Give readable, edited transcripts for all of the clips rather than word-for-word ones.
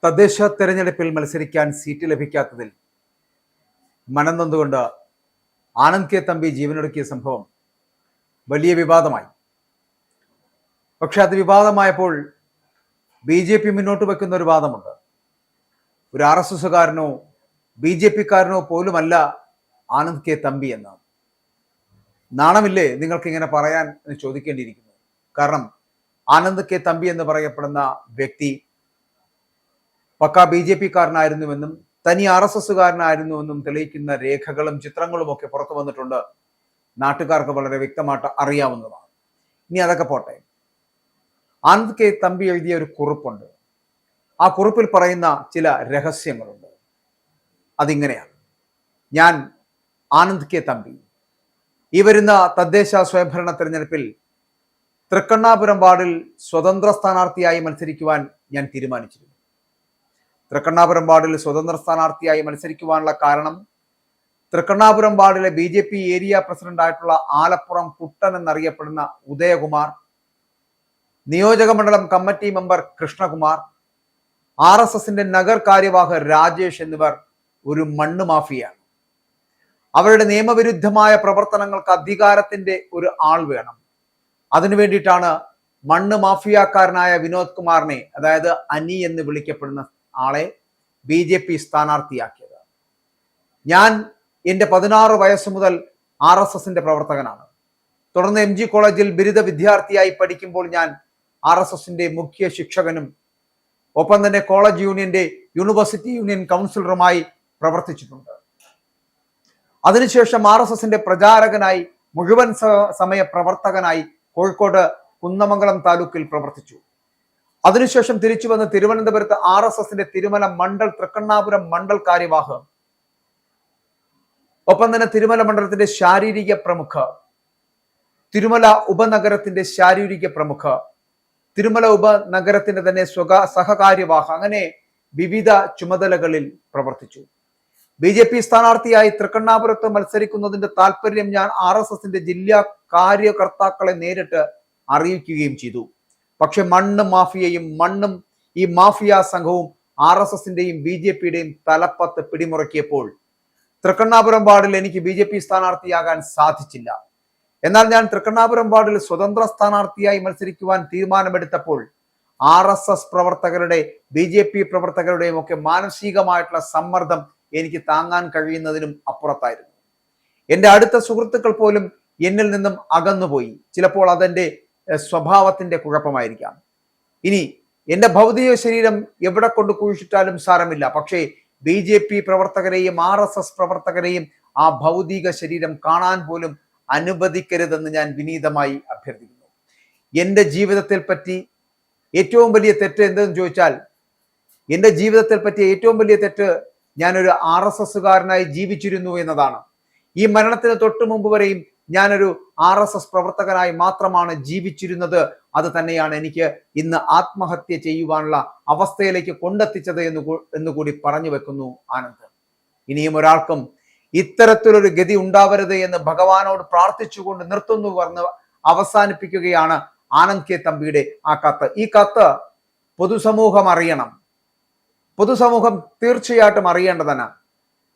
തദ്ദേശ തെരഞ്ഞെടുപ്പിൽ മത്സരിക്കാൻ സീറ്റ് ലഭിക്കാത്തതിൽ മനം നൊന്തുകൊണ്ട് ആനന്ദ് കെ തമ്പി ജീവനൊടുക്കിയ സംഭവം വലിയ വിവാദമായി. പക്ഷെ അത് വിവാദമായപ്പോൾ BJP മുന്നോട്ട് വെക്കുന്ന ഒരു വാദമുണ്ട്. ഒരു RSSകാരനോ BJPക്കാരനോ പോലുമല്ല ആനന്ദ് കെ തമ്പി എന്ന്. നാണമില്ലേ നിങ്ങൾക്ക് ഇങ്ങനെ പറയാൻ എന്ന് ചോദിക്കേണ്ടിയിരിക്കുന്നു. കാരണം ആനന്ദ് കെ തമ്പി എന്ന് പറയപ്പെടുന്ന വ്യക്തി പക്ക BJPക്കാരനായിരുന്നുവെന്നും തനി RSSകാരനായിരുന്നുവെന്നും തെളിയിക്കുന്ന രേഖകളും ചിത്രങ്ങളും ഒക്കെ പുറത്തു വന്നിട്ടുണ്ട്. നാട്ടുകാർക്ക് വളരെ വ്യക്തമായിട്ട് അറിയാവുന്നതാണ്. ഇനി അതൊക്കെ പോട്ടെ. ആനന്ദ് കെ തമ്പി എഴുതിയ ഒരു കുറിപ്പുണ്ട്. ആ കുറിപ്പിൽ പറയുന്ന ചില രഹസ്യങ്ങളുണ്ട്. അതിങ്ങനെയാണ്: ഞാൻ ആനന്ദ് കെ തമ്പി ഈ വരുന്ന തദ്ദേശ സ്വയംഭരണ തെരഞ്ഞെടുപ്പിൽ തൃക്കണ്ണാപുരം വാർഡിൽ സ്വതന്ത്ര സ്ഥാനാർത്ഥിയായി മത്സരിക്കുവാൻ ഞാൻ തീരുമാനിച്ചിരുന്നു. തൃക്കണ്ണാപുരം വാർഡിൽ സ്വതന്ത്ര സ്ഥാനാർത്ഥിയായി മത്സരിക്കുവാനുള്ള കാരണം തൃക്കണ്ണാപുരം വാർഡിലെ BJP ഏരിയ പ്രസിഡന്റ് ആയിട്ടുള്ള ആലപ്പുറം കുട്ടൻ എന്നറിയപ്പെടുന്ന ഉദയകുമാർ, നിയോജക മണ്ഡലം കമ്മിറ്റി മെമ്പർ കൃഷ്ണകുമാർ, RSSന്റെ നഗർ കാര്യവാഹ് രാജേഷ് എന്നിവർ ഒരു മണ്ണ് മാഫിയാണ്. അവരുടെ നിയമവിരുദ്ധമായ പ്രവർത്തനങ്ങൾക്ക് അധികാരത്തിന്റെ ഒരു ആൾ വേണം. അതിനു വേണ്ടിയിട്ടാണ് മണ്ണ് മാഫിയാക്കാരനായ വിനോദ് കുമാറിനെ, അതായത് അനി എന്ന് വിളിക്കപ്പെടുന്ന ആളെ BJP സ്ഥാനാർത്ഥിയാക്കിയത്. ഞാൻ എൻ്റെ 16 വയസ്സ് മുതൽ RSSന്റെ പ്രവർത്തകനാണ്. തുടർന്ന് MG കോളേജിൽ ബിരുദ വിദ്യാർത്ഥിയായി പഠിക്കുമ്പോൾ ഞാൻ RSSന്റെ മുഖ്യ ശിക്ഷകനും ഒപ്പം തന്നെ കോളേജ് യൂണിയന്റെ യൂണിവേഴ്സിറ്റി യൂണിയൻ കൗൺസിലറുമായി പ്രവർത്തിച്ചിട്ടുണ്ട്. അതിനുശേഷം RSSന്റെ പ്രചാരകനായി, മുഴുവൻ സമയ പ്രവർത്തകനായി കോഴിക്കോട് കുന്നമംഗലം താലൂക്കിൽ പ്രവർത്തിച്ചു. അതിനുശേഷം തിരിച്ചു വന്ന് തിരുവനന്തപുരത്ത് RSSന്റെ തിരുമല മണ്ഡൽ, തൃക്കണ്ണാപുരം മണ്ഡൽ കാര്യവാഹ്, ഒപ്പം തന്നെ തിരുമല മണ്ഡലത്തിന്റെ ശാരീരിക പ്രമുഖ, തിരുമല ഉപനഗരത്തിന്റെ ശാരീരിക പ്രമുഖ, തിരുമല ഉപനഗരത്തിന്റെ തന്നെ സഹകാര്യവാഹ്, അങ്ങനെ വിവിധ ചുമതലകളിൽ പ്രവർത്തിച്ചു. BJP സ്ഥാനാർത്ഥിയായി തൃക്കണ്ണാപുരത്ത് മത്സരിക്കുന്നതിന്റെ താല്പര്യം ഞാൻ RSSന്റെ ജില്ലാ കാര്യകർത്താക്കളെ നേരിട്ട് അറിയിക്കുകയും ചെയ്തു. പക്ഷെ മണ്ണ് മാഫിയയും ഈ മാഫിയ സംഘവും RSSന്റെയും BJPയുടെയും തലപ്പത്ത് പിടിമുറക്കിയപ്പോൾ തൃക്കണ്ണാപുരം വാർഡിൽ എനിക്ക് BJP സ്ഥാനാർത്ഥിയാകാൻ സാധിച്ചില്ല. എന്നാൽ ഞാൻ തൃക്കണ്ണാപുരം വാർഡിൽ സ്വതന്ത്ര സ്ഥാനാർത്ഥിയായി മത്സരിക്കുവാൻ തീരുമാനമെടുത്തപ്പോൾ RSS പ്രവർത്തകരുടെ, BJP പ്രവർത്തകരുടെയും ഒക്കെ മാനസികമായിട്ടുള്ള സമ്മർദ്ദം എനിക്ക് താങ്ങാൻ കഴിയുന്നതിനും അപ്പുറത്തായിരുന്നു. എൻ്റെ അടുത്ത സുഹൃത്തുക്കൾ പോലും എന്നിൽ നിന്നും അകന്നുപോയി. ചിലപ്പോൾ അതെന്റെ സ്വഭാവത്തിന്റെ കുഴപ്പമായിരിക്കാം. ഇനി എൻ്റെ ഭൗതിക ശരീരം എവിടെ കൊണ്ട് കുഴിച്ചിട്ടാലും സാരമില്ല. പക്ഷേ BJP പ്രവർത്തകരെയും RSS പ്രവർത്തകരെയും ആ ഭൗതിക ശരീരം കാണാൻ പോലും അനുവദിക്കരുതെന്ന് ഞാൻ വിനീതമായി അഭ്യർത്ഥിക്കുന്നു. എൻ്റെ ജീവിതത്തിൽ പറ്റി ഏറ്റവും വലിയ തെറ്റ് എന്തെന്ന് ചോദിച്ചാൽ, എൻ്റെ ജീവിതത്തിൽ പറ്റിയ ഏറ്റവും വലിയ തെറ്റ് ഞാനൊരു RSSകാരനായി ജീവിച്ചിരുന്നു എന്നതാണ്. ഈ മരണത്തിന് തൊട്ടു മുമ്പ് വരെയും ഞാനൊരു RSS പ്രവർത്തകനായി മാത്രമാണ് ജീവിച്ചിരുന്നത്. അത് തന്നെയാണ് എനിക്ക് ഇന്ന് ആത്മഹത്യ ചെയ്യുവാനുള്ള അവസ്ഥയിലേക്ക് കൊണ്ടെത്തിച്ചത് എന്നുകൂടി പറഞ്ഞു വെക്കുന്നു ആനന്ദ്. ഇനിയും ഒരാൾക്കും ഇത്തരത്തിലൊരു ഗതി ഉണ്ടാവരുത് എന്ന് ഭഗവാനോട് പ്രാർത്ഥിച്ചുകൊണ്ട് നിർത്തുന്നു പറഞ്ഞ് അവസാനിപ്പിക്കുകയാണ് ആനന്ദ് കെ തമ്പിയുടെ ആ കത്ത്. ഈ കത്ത് പൊതുസമൂഹം അറിയണം. പൊതുസമൂഹം തീർച്ചയായിട്ടും അറിയേണ്ടതാണ്.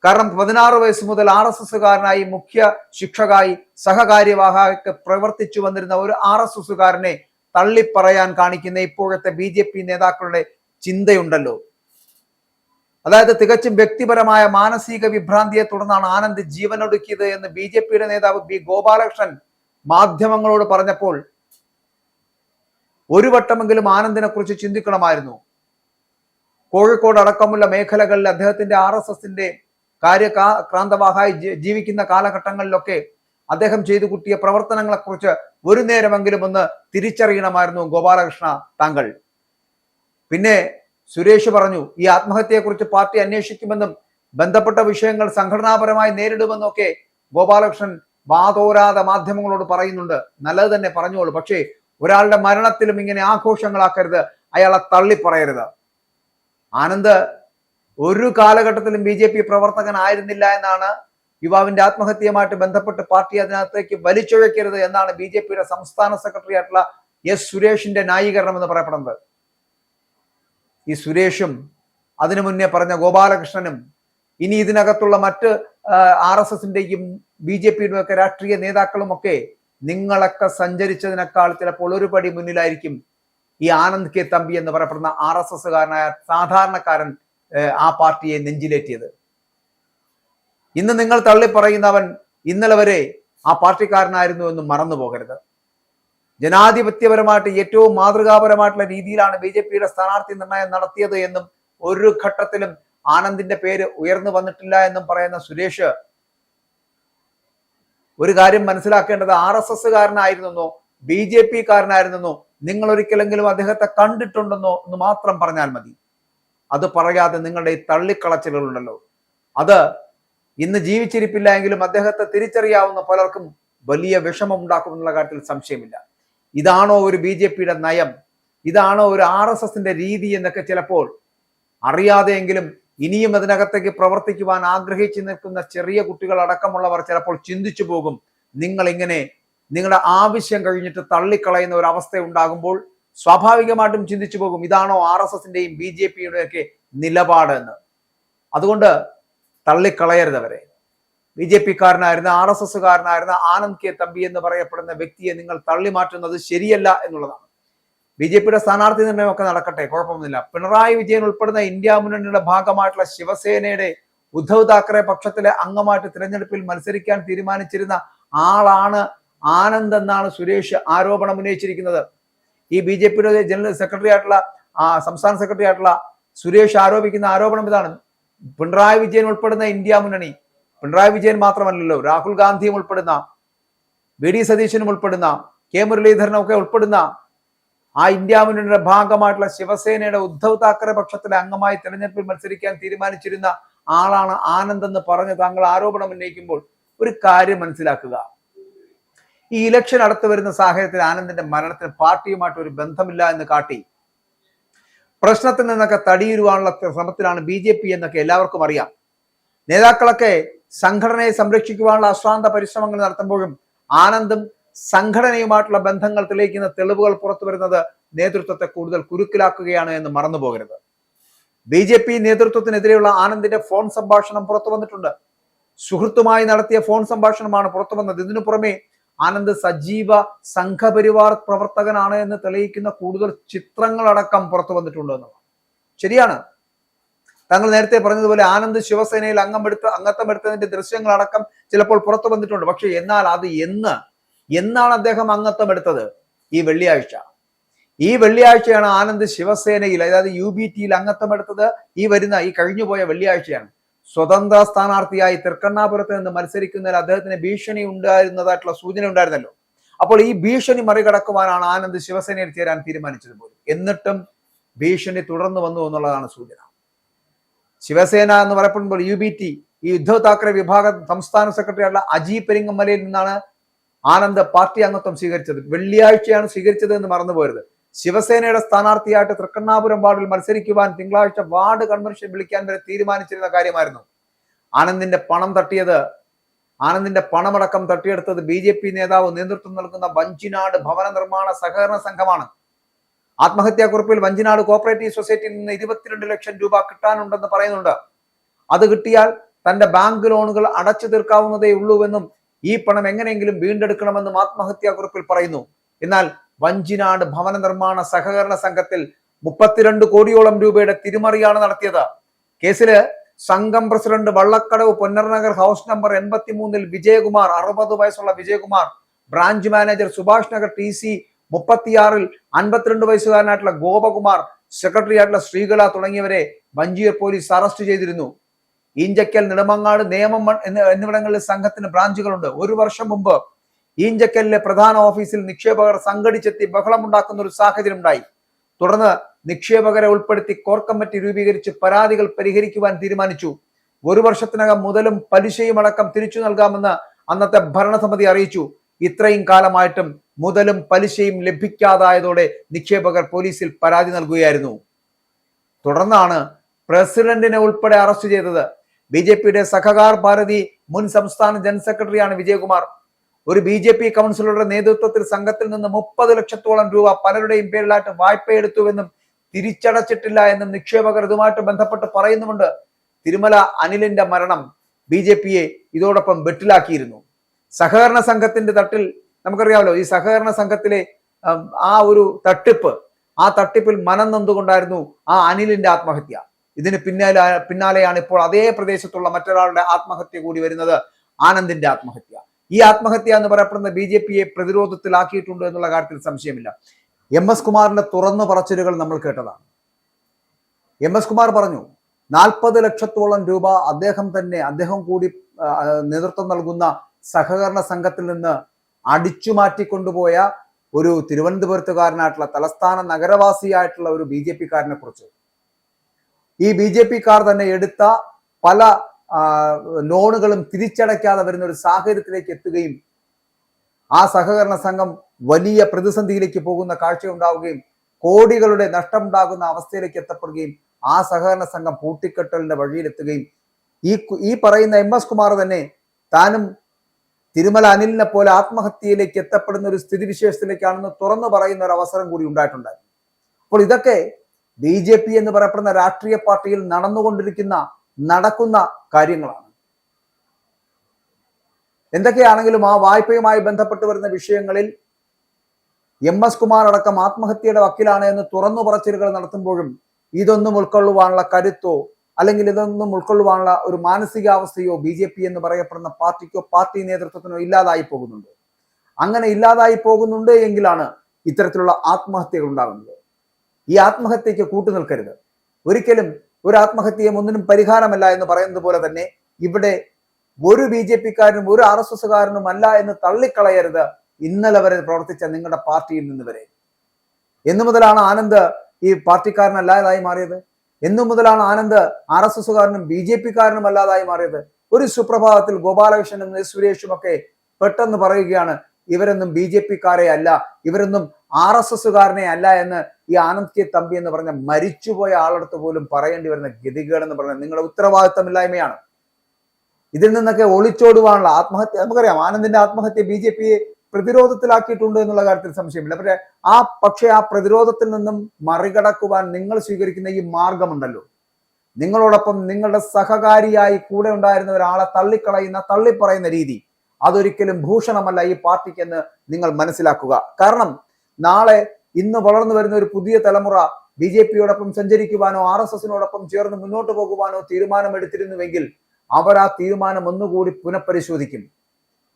കാരണം 16 വയസ്സ് മുതൽ RSSകാരനായി, മുഖ്യ ശിക്ഷകായി, സഹകാര്യവാഹക പ്രവർത്തിച്ചു വന്നിരുന്ന ഒരു RSSകാരനെ തള്ളിപ്പറയാൻ കാണിക്കുന്ന ഇപ്പോഴത്തെ BJP നേതാക്കളുടെ ചിന്തയുണ്ടല്ലോ. അതായത് തികച്ചും വ്യക്തിപരമായ മാനസിക വിഭ്രാന്തിയെ തുടർന്നാണ് ആനന്ദ് ജീവനൊടുക്കിയത് എന്ന് BJPയുടെ നേതാവ് B ഗോപാലകൃഷ്ണൻ മാധ്യമങ്ങളോട് പറഞ്ഞപ്പോൾ ഒരു വട്ടമെങ്കിലും ആനന്ദിനെ കുറിച്ച് ചിന്തിക്കണമായിരുന്നു. കോഴിക്കോട് അടക്കമുള്ള മേഖലകളിൽ അദ്ദേഹത്തിന്റെ RSSന്റെ കാര്യക്രാന്തവാഹായി ജീവിക്കുന്ന കാലഘട്ടങ്ങളിലൊക്കെ അദ്ദേഹം ചെയ്തു കൂട്ടിയ പ്രവർത്തനങ്ങളെ കുറിച്ച് ഒരു നേരമെങ്കിലും ഒന്ന് തിരിച്ചറിയണമായിരുന്നു ഗോപാലകൃഷ്ണ താങ്കൾ. പിന്നെ സുരേഷ് പറഞ്ഞു, ഈ ആത്മഹത്യയെക്കുറിച്ച് പാർട്ടി അന്വേഷിക്കുമെന്നും ബന്ധപ്പെട്ട വിഷയങ്ങൾ സംഘടനാപരമായി നേരിടുമെന്നും ഒക്കെ ഗോപാലകൃഷ്ണൻ വാതോരാതെ മാധ്യമങ്ങളോട് പറയുന്നുണ്ട്. നല്ലത് തന്നെ പറഞ്ഞോളൂ. പക്ഷേ ഒരാളുടെ മരണത്തിലും ഇങ്ങനെ ആഘോഷങ്ങളാക്കരുത്, അയാളെ തള്ളിപ്പറയരുത്. ആനന്ദ് ഒരു കാലഘട്ടത്തിലും BJP പ്രവർത്തകനായിരുന്നില്ല എന്നാണ്, യുവാവിന്റെ ആത്മഹത്യയുമായിട്ട് ബന്ധപ്പെട്ട് പാർട്ടി അതിനകത്തേക്ക് വലിച്ചൊഴക്കരുത് എന്നാണ് BJPയുടെ സംസ്ഥാന സെക്രട്ടറി ആയിട്ടുള്ള S സുരേഷിന്റെ ന്യായീകരണം എന്ന് പറയപ്പെടുന്നത്. ഈ സുരേഷും അതിനു മുന്നേ പറഞ്ഞ ഗോപാലകൃഷ്ണനും ഇനി ഇതിനകത്തുള്ള മറ്റ് RSSന്റെയും BJPയുടെയും ഒക്കെ രാഷ്ട്രീയ നേതാക്കളും ഒക്കെ നിങ്ങളൊക്കെ സഞ്ചരിച്ചതിനേക്കാൾ ചിലപ്പോൾ ഒരു പടി മുന്നിലായിരിക്കും ഈ ആനന്ദ് കെ തമ്പി എന്ന് പറയപ്പെടുന്ന RSSകാരനായ സാധാരണക്കാരൻ ആ പാർട്ടിയെ നെഞ്ചിലേറ്റിയത്. ഇന്ന് നിങ്ങൾ തള്ളി പറയുന്നവൻ ഇന്നലെ വരെ ആ പാർട്ടിക്കാരനായിരുന്നു എന്ന് മറന്നു പോകരുത്. ജനാധിപത്യപരമായിട്ട് ഏറ്റവും മാതൃകാപരമായിട്ടുള്ള രീതിയിലാണ് BJPയുടെ സ്ഥാനാർത്ഥി നിർണയം നടത്തിയത് എന്നും ഒരു ഘട്ടത്തിലും ആനന്ദിന്റെ പേര് ഉയർന്നു വന്നിട്ടില്ല എന്നും പറയുന്ന സുരേഷ് ഒരു കാര്യം മനസ്സിലാക്കേണ്ടത് RSSകാരനായിരുന്നെന്നോ BJPക്കാരനായിരുന്നെന്നോ നിങ്ങൾ ഒരിക്കലെങ്കിലും അദ്ദേഹത്തെ കണ്ടിട്ടുണ്ടെന്നോ എന്ന് മാത്രം പറഞ്ഞാൽ മതി. അത് പറയാതെ നിങ്ങളുടെ ഈ തള്ളിക്കളച്ചിലുകളുണ്ടല്ലോ, അത് ഇന്ന് ജീവിച്ചിരിപ്പില്ല എങ്കിലും അദ്ദേഹത്തെ തിരിച്ചറിയാവുന്ന പലർക്കും വലിയ വിഷമം ഉണ്ടാക്കുമെന്നുള്ള കാര്യത്തിൽ സംശയമില്ല. ഇതാണോ ഒരു BJPയുടെ നയം, ഇതാണോ ഒരു RSSന്റെ രീതി എന്നൊക്കെ ചിലപ്പോൾ അറിയാതെയെങ്കിലും ഇനിയും അതിനകത്തേക്ക് പ്രവർത്തിക്കുവാൻ ആഗ്രഹിച്ചു നിൽക്കുന്ന ചെറിയ കുട്ടികൾ അടക്കമുള്ളവർ ചിലപ്പോൾ ചിന്തിച്ചു പോകും. നിങ്ങൾ ഇങ്ങനെ നിങ്ങളുടെ ആവശ്യം കഴിഞ്ഞിട്ട് തള്ളിക്കളയുന്ന ഒരു അവസ്ഥ ഉണ്ടാകുമ്പോൾ സ്വാഭാവികമായിട്ടും ചിന്തിച്ചു പോകും, ഇതാണോ RSSന്റെയും BJPയുടെയും ഒക്കെ നിലപാട് എന്ന്. അതുകൊണ്ട് തള്ളിക്കളയരുത് അവരെ. BJPക്കാരനായിരുന്ന RSSകാരനായിരുന്ന ആനന്ദ് കെ തമ്പി എന്ന് പറയപ്പെടുന്ന വ്യക്തിയെ നിങ്ങൾ തള്ളി മാറ്റുന്നത് ശരിയല്ല എന്നുള്ളതാണ്. BJPയുടെ സ്ഥാനാർത്ഥി നിർണ്ണയമൊക്കെ നടക്കട്ടെ, കുഴപ്പമൊന്നുമില്ല. പിണറായി വിജയൻ ഉൾപ്പെടുന്ന ഇന്ത്യ മുന്നണിയുടെ ഭാഗമായിട്ടുള്ള ശിവസേനയുടെ ഉദ്ധവ് താക്കറെ പക്ഷത്തിലെ അംഗമായിട്ട് തിരഞ്ഞെടുപ്പിൽ മത്സരിക്കാൻ തീരുമാനിച്ചിരുന്ന ആളാണ് ആനന്ദ് എന്നാണ് സുരേഷ് ആരോപണം ഉന്നയിച്ചിരിക്കുന്നത്. ഈ BJPയുടെ ജനറൽ സെക്രട്ടറി ആയിട്ടുള്ള സംസ്ഥാന സെക്രട്ടറി ആയിട്ടുള്ള സുരേഷ് ആരോപിക്കുന്ന ആരോപണം ഇതാണ്. പിണറായി വിജയൻ ഉൾപ്പെടുന്ന ഇന്ത്യ മുന്നണി, പിണറായി വിജയൻ മാത്രമല്ലല്ലോ, രാഹുൽ ഗാന്ധിയും ഉൾപ്പെടുന്ന, VD സതീശനും ഉൾപ്പെടുന്ന, K മുരളീധരനും ഒക്കെ ഉൾപ്പെടുന്ന ആ ഇന്ത്യ മുന്നണിയുടെ ഭാഗമായിട്ടുള്ള ശിവസേനയുടെ ഉദ്ധവ് താക്കറെ പക്ഷത്തിലെ അംഗമായി തെരഞ്ഞെടുപ്പിൽ മത്സരിക്കാൻ തീരുമാനിച്ചിരുന്ന ആളാണ് ആനന്ദ് എന്ന് പറഞ്ഞ് താങ്കൾ ആരോപണം ഉന്നയിക്കുമ്പോൾ ഒരു കാര്യം മനസ്സിലാക്കുക. ഈ ഇലക്ഷൻ അടുത്ത് വരുന്ന സാഹചര്യത്തിൽ ആനന്ദിന്റെ മരണത്തിന് പാർട്ടിയുമായിട്ട് ഒരു ബന്ധമില്ല എന്ന് കാട്ടി പ്രശ്നത്തിൽ നിന്നൊക്കെ തടിയുരുവാനുള്ള ശ്രമത്തിലാണ് BJP എന്നൊക്കെ എല്ലാവർക്കും അറിയാം. നേതാക്കളൊക്കെ സംഘടനയെ സംരക്ഷിക്കുവാനുള്ള അശ്രാന്ത പരിശ്രമങ്ങൾ നടത്തുമ്പോഴും ആനന്ദും സംഘടനയുമായിട്ടുള്ള ബന്ധങ്ങൾ തെളിയിക്കുന്ന തെളിവുകൾ പുറത്തു വരുന്നത് നേതൃത്വത്തെ കൂടുതൽ കുരുക്കിലാക്കുകയാണ് എന്ന് മറന്നു പോകരുത്. BJP നേതൃത്വത്തിനെതിരെയുള്ള ആനന്ദിന്റെ ഫോൺ സംഭാഷണം പുറത്തു വന്നിട്ടുണ്ട്. സുഹൃത്തുമായി നടത്തിയ ഫോൺ സംഭാഷണമാണ് പുറത്തു വന്നത്. ഇതിനു പുറമെ ആനന്ദ് സജീവ സംഘപരിവാർ പ്രവർത്തകനാണ് എന്ന് തെളിയിക്കുന്ന കൂടുതൽ ചിത്രങ്ങളടക്കം പുറത്തു വന്നിട്ടുണ്ട് എന്നുള്ളത് ശരിയാണ്. താങ്കൾ നേരത്തെ പറഞ്ഞതുപോലെ ആനന്ദ് ശിവസേനയിൽ അംഗത്വം എടുത്തതിന്റെ ദൃശ്യങ്ങളടക്കം ചിലപ്പോൾ പുറത്തു വന്നിട്ടുണ്ട്. പക്ഷെ എന്നാൽ അത് എന്നാണ് അദ്ദേഹം അംഗത്വം എടുത്തത്? ഈ വെള്ളിയാഴ്ചയാണ് ആനന്ദ് ശിവസേനയിൽ, അതായത് UBTയിൽ അംഗത്വം എടുത്തത്. ഈ കഴിഞ്ഞുപോയ വെള്ളിയാഴ്ചയാണ്. സ്വതന്ത്ര സ്ഥാനാർത്ഥിയായി തൃക്കണ്ണാപുരത്ത് നിന്ന് മത്സരിക്കുന്നതിൽ അദ്ദേഹത്തിന് ഭീഷണി ഉണ്ടായിരുന്നതായിട്ടുള്ള സൂചന ഉണ്ടായിരുന്നല്ലോ. അപ്പോൾ ഈ ഭീഷണി മറികടക്കുവാനാണ് ആനന്ദ് ശിവസേനയിൽ ചേരാൻ തീരുമാനിച്ചത് പോലും. എന്നിട്ടും ഭീഷണി തുടർന്നു വന്നു എന്നുള്ളതാണ് സൂചന. ശിവസേന എന്ന് പറയപ്പെടുമ്പോൾ UBT, ഈ ഉദ്ധവ് താക്കറെ വിഭാഗം സംസ്ഥാന സെക്രട്ടറി ആയിട്ടുള്ള അജി പെരിങ്ങമലയിൽ നിന്നാണ് ആനന്ദ് പാർട്ടി അംഗത്വം സ്വീകരിച്ചത്. വെള്ളിയാഴ്ചയാണ് സ്വീകരിച്ചത് എന്ന് മറന്നുപോകരുത്. ശിവസേനയുടെ സ്ഥാനാർത്ഥിയായിട്ട് തൃക്കണ്ണാപുരം വാർഡിൽ മത്സരിക്കുവാൻ തിങ്കളാഴ്ച വാർഡ് കൺവെൻഷൻ വിളിക്കാൻ വരെ തീരുമാനിച്ചിരുന്ന കാര്യമായിരുന്നു. ആനന്ദിന്റെ പണമടക്കം തട്ടിയെടുത്തത് BJP നേതാവ് നേതൃത്വം നൽകുന്ന വഞ്ചിനാട് ഭവന നിർമ്മാണ സഹകരണ സംഘമാണ്. ആത്മഹത്യാക്കുറിപ്പിൽ വഞ്ചിനാട് കോപ്പറേറ്റീവ് സൊസൈറ്റിയിൽ നിന്ന് 22 ലക്ഷം രൂപ കിട്ടാനുണ്ടെന്ന് പറയുന്നുണ്ട്. അത് കിട്ടിയാൽ തന്റെ ബാങ്ക് ലോണുകൾ അടച്ചു തീർക്കാവുന്നതേ ഉള്ളൂവെന്നും ഈ പണം എങ്ങനെയെങ്കിലും വീണ്ടെടുക്കണമെന്നും ആത്മഹത്യാക്കുറിപ്പിൽ പറയുന്നു. എന്നാൽ വഞ്ചിനാട് ഭവന നിർമ്മാണ സഹകരണ സംഘത്തിൽ 32 കോടിയോളം രൂപയുടെ തിരിമറിയാണ് നടത്തിയത്. കേസില് സംഘം president Vallakkadavu Ponnarnagar house number 83 Vijayakumar, 60 വയസ്സുള്ള Vijayakumar, branch manager Subhash Nagar TC 36 52 വയസ്സുകാരനായിട്ടുള്ള ഗോപകുമാർ, സെക്രട്ടറി ആയിട്ടുള്ള ശ്രീകല തുടങ്ങിയവരെ വഞ്ചിയൂർ പോലീസ് അറസ്റ്റ് ചെയ്തിരുന്നു. ഈഞ്ചക്കൽ, നെടുമങ്ങാട്, നേമം എന്നിവിടങ്ങളിൽ സംഘത്തിന് ബ്രാഞ്ചുകളുണ്ട്. 1 വർഷം മുമ്പ് ഈഞ്ചക്കലിലെ പ്രധാന ഓഫീസിൽ നിക്ഷേപകർ സംഘടിച്ചെത്തി ബഹളമുണ്ടാക്കുന്ന ഒരു സാഹചര്യം ഉണ്ടായി. തുടർന്ന് നിക്ഷേപകരെ ഉൾപ്പെടുത്തി കോർ കമ്മിറ്റി രൂപീകരിച്ച് പരാതികൾ പരിഹരിക്കുവാൻ തീരുമാനിച്ചു. 1 വർഷത്തിനകം മുതലും പലിശയും അടക്കം തിരിച്ചു നൽകാമെന്ന് അന്നത്തെ ഭരണസമിതി അറിയിച്ചു. ഇത്രയും കാലമായിട്ടും മുതലും പലിശയും ലഭിക്കാതായതോടെ നിക്ഷേപകർ പോലീസിൽ പരാതി നൽകുകയായിരുന്നു. തുടർന്നാണ് പ്രസിഡന്റിനെ ഉൾപ്പെടെ അറസ്റ്റ് ചെയ്തത്. BJPയുടെ സഹകാർ ഭാരതി മുൻ സംസ്ഥാന ജനറൽ സെക്രട്ടറിയാണ് വിജയകുമാർ. ഒരു BJP കൗൺസിലറുടെ നേതൃത്വത്തിൽ സംഘത്തിൽ നിന്ന് 30 ലക്ഷത്തോളം രൂപ പലരുടെയും പേരിലായിട്ട് വായ്പയെടുത്തുവെന്നും തിരിച്ചടച്ചിട്ടില്ല എന്നും നിക്ഷേപകർ ഇതുമായിട്ട് ബന്ധപ്പെട്ട് പറയുന്നുമുണ്ട്. തിരുമല അനിലിന്റെ മരണം BJPയെ ഇതോടൊപ്പം വെട്ടിലാക്കിയിരുന്നു. സഹകരണ സംഘത്തിന്റെ തട്ടിൽ നമുക്കറിയാമല്ലോ, ഈ സഹകരണ സംഘത്തിലെ ആ ഒരു ആ തട്ടിപ്പിൽ മനം നൊന്തുകൊണ്ടായിരുന്നു ആ അനിലിന്റെ ആത്മഹത്യ. ഇതിന് പിന്നാലെയാണ് ഇപ്പോൾ അതേ പ്രദേശത്തുള്ള മറ്റൊരാളുടെ ആത്മഹത്യ കൂടി വരുന്നത്, ആനന്ദിന്റെ ആത്മഹത്യ. ഈ ആത്മഹത്യ എന്ന് പറയപ്പെടുന്ന BJPയെ പ്രതിരോധത്തിലാക്കിയിട്ടുണ്ട് എന്നുള്ള കാര്യത്തിൽ സംശയമില്ല. MS കുമാറിന്റെ തുറന്നു പറച്ചിലുകൾ നമ്മൾ കേട്ടതാണ്. MS കുമാർ പറഞ്ഞു 40 ലക്ഷത്തോളം രൂപ അദ്ദേഹം കൂടി നേതൃത്വം നൽകുന്ന സഹകരണ സംഘത്തിൽ നിന്ന് അടിച്ചു മാറ്റിക്കൊണ്ടുപോയ ഒരു തിരുവനന്തപുരത്തുകാരനായിട്ടുള്ള തലസ്ഥാന നഗരവാസിയായിട്ടുള്ള ഒരു BJPക്കാരനെ കുറിച്ച്, ഈ BJPക്കാർ തന്നെ എടുത്ത പല ലോണുകളും തിരിച്ചടയ്ക്കാതെ വരുന്ന ഒരു സാഹചര്യത്തിലേക്ക് എത്തുകയും ആ സഹകരണ സംഘം വലിയ പ്രതിസന്ധിയിലേക്ക് പോകുന്ന കാഴ്ചയുണ്ടാവുകയും കോടികളുടെ നഷ്ടമുണ്ടാകുന്ന അവസ്ഥയിലേക്ക് എത്തപ്പെടുകയും ആ സഹകരണ സംഘം പൂട്ടിക്കെട്ടലിന്റെ വഴിയിലെത്തുകയും ഈ പറയുന്ന MS കുമാർ തന്നെ താനും തിരുമല അനിലിനെ പോലെ ആത്മഹത്യയിലേക്ക് എത്തപ്പെടുന്ന ഒരു സ്ഥിതിവിശേഷത്തിലേക്കാണെന്ന് തുറന്നു പറയുന്ന ഒരു അവസരം കൂടി ഉണ്ടായിട്ടുണ്ടായിരുന്നു. അപ്പോൾ ഇതൊക്കെ BJP എന്ന് പറയപ്പെടുന്ന രാഷ്ട്രീയ പാർട്ടിയിൽ നടക്കുന്ന കാര്യങ്ങളാണ്. എന്തൊക്കെയാണെങ്കിലും ആ വായ്പയുമായി ബന്ധപ്പെട്ട് വരുന്ന വിഷയങ്ങളിൽ MS കുമാർ അടക്കം ആത്മഹത്യയുടെ വക്കിലാണ് എന്ന് തുറന്നു പറച്ചിലുകൾ നടത്തുമ്പോഴും ഇതൊന്നും ഉൾക്കൊള്ളുവാനുള്ള കരുത്തോ അല്ലെങ്കിൽ ഇതൊന്നും ഉൾക്കൊള്ളുവാനുള്ള ഒരു മാനസികാവസ്ഥയോ BJP എന്ന് പറയപ്പെടുന്ന പാർട്ടിക്കോ പാർട്ടി നേതൃത്വത്തിനോ ഇല്ലാതായി പോകുന്നുണ്ട്. അങ്ങനെ ഇല്ലാതായി പോകുന്നുണ്ട് എങ്കിലാണ് ഇത്തരത്തിലുള്ള ആത്മഹത്യകൾ ഉണ്ടാകുന്നത്. ഈ ആത്മഹത്യക്ക് കൂട്ടുനിൽക്കരുത്. ഒരിക്കലും ഒരു ആത്മഹത്യയും ഒന്നിനും പരിഹാരമല്ല എന്ന് പറയുന്നത് പോലെ തന്നെ ഇവിടെ ഒരു BJPക്കാരനും ഒരു RSSകാരനും അല്ല എന്ന് തള്ളിക്കളയരുത് ഇന്നലെ വരെ പ്രവർത്തിച്ച നിങ്ങളുടെ പാർട്ടിയിൽ നിന്ന് വരെ. എന്നു മുതലാണ് ആനന്ദ് ഈ പാർട്ടിക്കാരനല്ലാതായി മാറിയത്? എന്നു മുതലാണ് ആനന്ദ് RSSകാരനും BJPക്കാരനും അല്ലാതായി മാറിയത്? ഒരു സുപ്രഭാതത്തിൽ ഗോപാലകൃഷ്ണനും സുരേഷും ഒക്കെ പെട്ടെന്ന് പറയുകയാണ് ഇവരൊന്നും BJPക്കാരെ അല്ല, ഇവരൊന്നും RSSകാരനെ അല്ല എന്ന് ഈ ആനന്ദ് കെ തമ്പി എന്ന് പറഞ്ഞ മരിച്ചുപോയ ആളടുത്ത് പോലും പറയേണ്ടി വരുന്ന ഗതികേടെന്ന് പറഞ്ഞാൽ നിങ്ങളുടെ ഉത്തരവാദിത്തമില്ലായ്മയാണ്. ഇതിൽ നിന്നൊക്കെ ഒളിച്ചോടുവാനുള്ള ആത്മഹത്യ നമുക്കറിയാം. ആനന്ദിന്റെ ആത്മഹത്യ BJPയെ പ്രതിരോധത്തിലാക്കിയിട്ടുണ്ട് എന്നുള്ള കാര്യത്തിൽ സംശയമില്ല. പക്ഷേ ആ പ്രതിരോധത്തിൽ നിന്നും മറികടക്കുവാൻ നിങ്ങൾ സ്വീകരിക്കുന്ന ഈ മാർഗമുണ്ടല്ലോ, നിങ്ങളോടൊപ്പം നിങ്ങളുടെ സഹകാരിയായി കൂടെ ഉണ്ടായിരുന്ന ഒരാളെ തള്ളിപ്പറയുന്ന രീതി, അതൊരിക്കലും ഭൂഷണമല്ല ഈ പാർട്ടിക്കെന്ന് നിങ്ങൾ മനസ്സിലാക്കുക. കാരണം ഇന്ന് വളർന്നു വരുന്ന ഒരു പുതിയ തലമുറ BJPയോടൊപ്പം സഞ്ചരിക്കുവാനോ RSSനോടൊപ്പം ചേർന്ന് മുന്നോട്ട് പോകുവാനോ തീരുമാനമെടുത്തിരുന്നുവെങ്കിൽ അവർ ആ തീരുമാനം ഒന്നുകൂടി പുനഃപരിശോധിക്കും.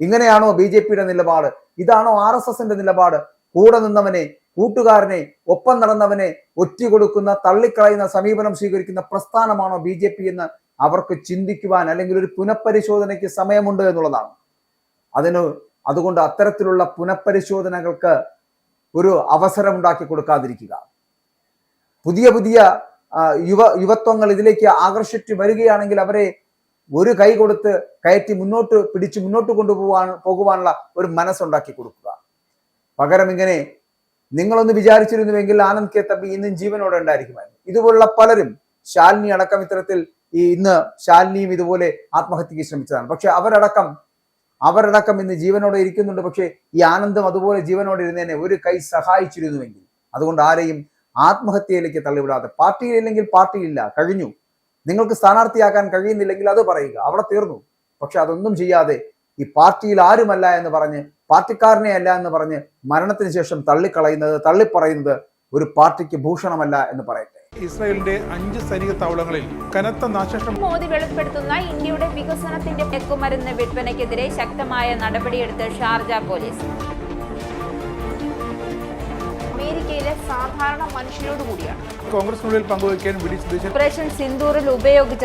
ഇങ്ങനെയാണോ BJPയുടെ നിലപാട്? ഇതാണോ RSSന്റെ നിലപാട്? കൂടെ നിന്നവനെ, കൂട്ടുകാരനെ, ഒപ്പം നടന്നവനെ ഒറ്റുകൊടുക്കുന്ന തള്ളിക്കളയുന്ന സമീപനം സ്വീകരിക്കുന്ന പ്രസ്ഥാനമാണോ BJP എന്ന് അവർക്ക് ചിന്തിക്കുവാൻ അല്ലെങ്കിൽ ഒരു പുനഃപരിശോധനയ്ക്ക് സമയമുണ്ട് എന്നുള്ളതാണ്. അതുകൊണ്ട് അത്തരത്തിലുള്ള പുനഃപരിശോധനകൾക്ക് ഒരു അവസരം ഉണ്ടാക്കി കൊടുക്കാതിരിക്കുക. പുതിയ യുവത്വങ്ങൾ ഇതിലേക്ക് ആകർഷിച്ചു വരികയാണെങ്കിൽ അവരെ ഒരു കൈ കൊടുത്ത് കയറ്റി മുന്നോട്ട് പോകുവാനുള്ള ഒരു മനസ്സുണ്ടാക്കി കൊടുക്കുക. പകരം ഇങ്ങനെ നിങ്ങളൊന്ന് വിചാരിച്ചിരുന്നുവെങ്കിൽ ആനന്ദ് കെ തമ്പി ഇന്നും ജീവനോടെ ഉണ്ടായിരിക്കുമായിരുന്നു. ഇതുപോലുള്ള പലരും, ശാലിനി അടക്കം ഇത്തരത്തിൽ ഇന്ന് ശാലിനിയും ഇതുപോലെ ആത്മഹത്യക്ക് ശ്രമിച്ചതാണ്. പക്ഷെ അവരടക്കം ഇന്ന് ജീവനോടെ ഇരിക്കുന്നുണ്ട്. പക്ഷേ ഈ ആനന്ദം അതുപോലെ ജീവനോടെ ഇരുന്നതിനെ ഒരു കൈ സഹായിച്ചിരുന്നുവെങ്കിൽ. അതുകൊണ്ട് ആരെയും ആത്മഹത്യയിലേക്ക് തള്ളിവിടാതെ, പാർട്ടിയിലില്ലെങ്കിൽ പാർട്ടിയില്ല, കഴിഞ്ഞു. നിങ്ങൾക്ക് സ്ഥാനാർത്ഥിയാക്കാൻ കഴിയുന്നില്ലെങ്കിൽ അത് പറയുക, അവിടെ തീർന്നു. പക്ഷെ അതൊന്നും ചെയ്യാതെ ഈ പാർട്ടിയിൽ ആരുമല്ല എന്ന് പറഞ്ഞ്, പാർട്ടിക്കാരനെ അല്ല എന്ന് പറഞ്ഞ് മരണത്തിന് ശേഷം തള്ളിപ്പറയുന്നത് ഒരു പാർട്ടിക്ക് ഭൂഷണമല്ല എന്ന് പറയട്ടെ. ഇസ്രായേലിന്റെ 5 സൈനിക താവളങ്ങളിൽ കനത്ത നാശനഷ്ടം. മോദി വെളിപ്പെടുത്തുന്ന ഇന്ത്യയുടെ വികസനത്തിന്റെ മയക്കുമരുന്ന് വിൽപ്പനയ്ക്കെതിരെ ശക്തമായ നടപടിയെടുത്ത് ഷാർജ പോലീസ്. അമേരിക്കയിലെ സാധാരണ മനുഷ്യരോട് കൂടിയാണ് കോൺഗ്രസിനുള്ളിൽ പങ്കുവയ്ക്കാൻ വിളിച്ചു ഓപ്പറേഷൻ സിന്ദൂറിൽ ഉപയോഗിച്ച